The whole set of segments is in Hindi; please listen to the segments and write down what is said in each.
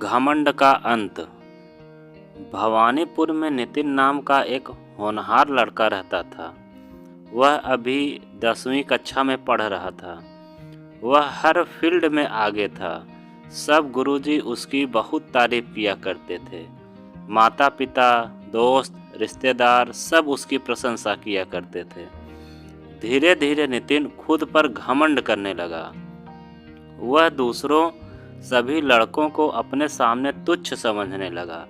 घमंड का अंत। भवानीपुर में नितिन नाम का एक होनहार लड़का रहता था। वह अभी 10वीं कक्षा में पढ़ रहा था। वह हर फील्ड में आगे था। सब गुरुजी उसकी बहुत तारीफ किया करते थे। माता पिता, दोस्त, रिश्तेदार सब उसकी प्रशंसा किया करते थे। धीरे धीरे नितिन खुद पर घमंड करने लगा। वह दूसरों सभी लड़कों को अपने सामने तुच्छ समझने लगा।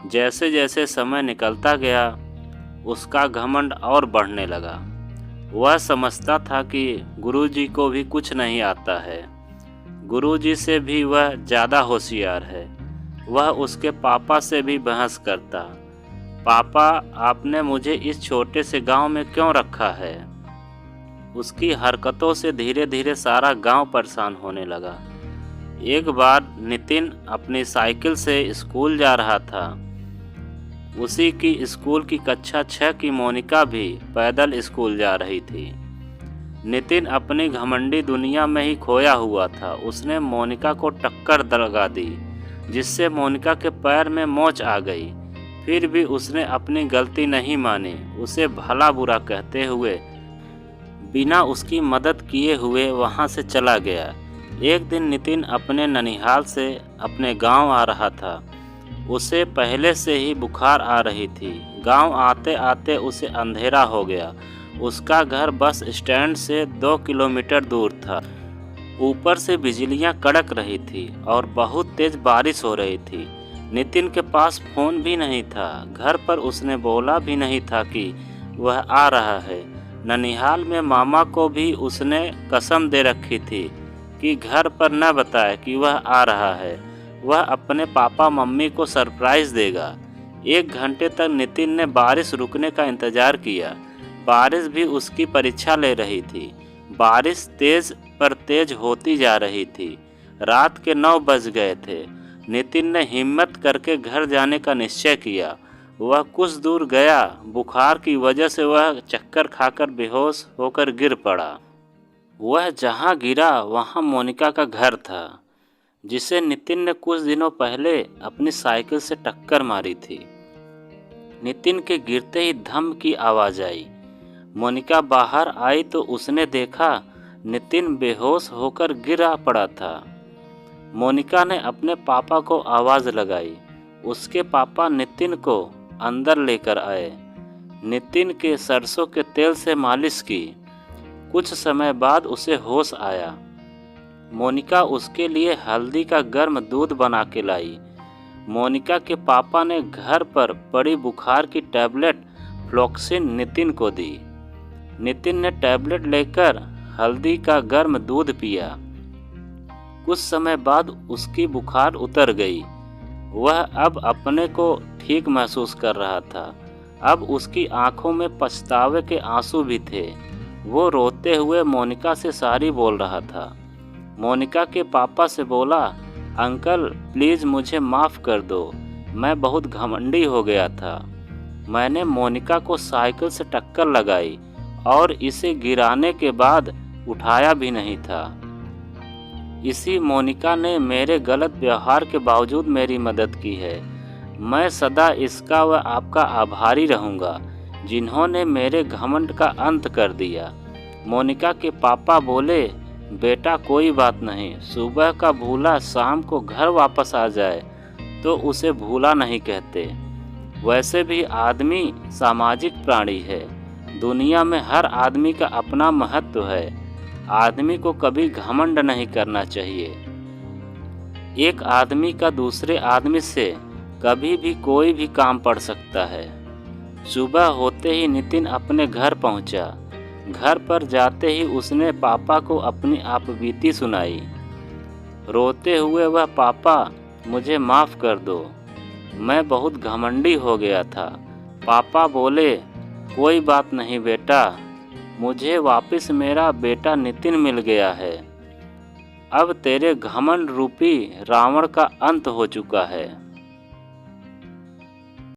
जैसे जैसे समय निकलता गया उसका घमंड और बढ़ने लगा। वह समझता था कि गुरुजी को भी कुछ नहीं आता है। गुरुजी से भी वह ज़्यादा होशियार है। वह उसके पापा से भी बहस करता। पापा, आपने मुझे इस छोटे से गांव में क्यों रखा है? उसकी हरकतों से धीरे धीरे सारा गांव परेशान होने लगा। एक बार नितिन अपनी साइकिल से स्कूल जा रहा था। उसी की स्कूल की कक्षा 6 की मोनिका भी पैदल स्कूल जा रही थी। नितिन अपनी घमंडी दुनिया में ही खोया हुआ था। उसने मोनिका को टक्कर लगा दी, जिससे मोनिका के पैर में मोच आ गई। फिर भी उसने अपनी गलती नहीं मानी। उसे भला बुरा कहते हुए बिना उसकी मदद किए हुए वहां से चला गया। एक दिन नितिन अपने ननिहाल से अपने गांव आ रहा था। उसे पहले से ही बुखार आ रही थी। गांव आते आते उसे अंधेरा हो गया। उसका घर बस स्टैंड से 2 किलोमीटर दूर था। ऊपर से बिजलियां कड़क रही थी और बहुत तेज बारिश हो रही थी। नितिन के पास फोन भी नहीं था। घर पर उसने बोला भी नहीं था कि वह आ रहा है। ननिहाल में मामा को भी उसने कसम दे रखी थी कि घर पर न बताए कि वह आ रहा है। वह अपने पापा मम्मी को सरप्राइज देगा। 1 घंटे तक नितिन ने बारिश रुकने का इंतजार किया। बारिश भी उसकी परीक्षा ले रही थी। बारिश तेज पर तेज होती जा रही थी। रात के 9 बज गए थे। नितिन ने हिम्मत करके घर जाने का निश्चय किया। वह कुछ दूर गया। बुखार की वजह से वह चक्कर खाकर बेहोश होकर गिर पड़ा। वह जहाँ गिरा वहाँ मोनिका का घर था, जिसे नितिन ने कुछ दिनों पहले अपनी साइकिल से टक्कर मारी थी। नितिन के गिरते ही धम की आवाज़ आई। मोनिका बाहर आई तो उसने देखा नितिन बेहोश होकर गिरा पड़ा था। मोनिका ने अपने पापा को आवाज़ लगाई। उसके पापा नितिन को अंदर लेकर आए। नितिन के सरसों के तेल से मालिश की। कुछ समय बाद उसे होश आया। मोनिका उसके लिए हल्दी का गर्म दूध बना के लाई। मोनिका के पापा ने घर पर पड़ी बुखार की टैबलेट फ्लोक्सिन नितिन को दी। नितिन ने टैबलेट लेकर हल्दी का गर्म दूध पिया। कुछ समय बाद उसकी बुखार उतर गई। वह अब अपने को ठीक महसूस कर रहा था। अब उसकी आंखों में पछतावे के आंसू भी थे। वो रोते हुए मोनिका से सॉरी बोल रहा था। मोनिका के पापा से बोला, अंकल प्लीज़ मुझे माफ़ कर दो। मैं बहुत घमंडी हो गया था। मैंने मोनिका को साइकिल से टक्कर लगाई और इसे गिराने के बाद उठाया भी नहीं था। इसी मोनिका ने मेरे गलत व्यवहार के बावजूद मेरी मदद की है। मैं सदा इसका व आपका आभारी रहूँगा, जिन्होंने मेरे घमंड का अंत कर दिया। मोनिका के पापा बोले, बेटा कोई बात नहीं। सुबह का भूला शाम को घर वापस आ जाए तो उसे भूला नहीं कहते। वैसे भी आदमी सामाजिक प्राणी है। दुनिया में हर आदमी का अपना महत्व है। आदमी को कभी घमंड नहीं करना चाहिए। एक आदमी का दूसरे आदमी से कभी भी कोई भी काम पड़ सकता है। सुबह होते ही नितिन अपने घर पहुंचा। घर पर जाते ही उसने पापा को अपनी आपबीती सुनाई। रोते हुए वह, पापा मुझे माफ़ कर दो, मैं बहुत घमंडी हो गया था। पापा बोले, कोई बात नहीं बेटा, मुझे वापस मेरा बेटा नितिन मिल गया है। अब तेरे घमंड रूपी रावण का अंत हो चुका है।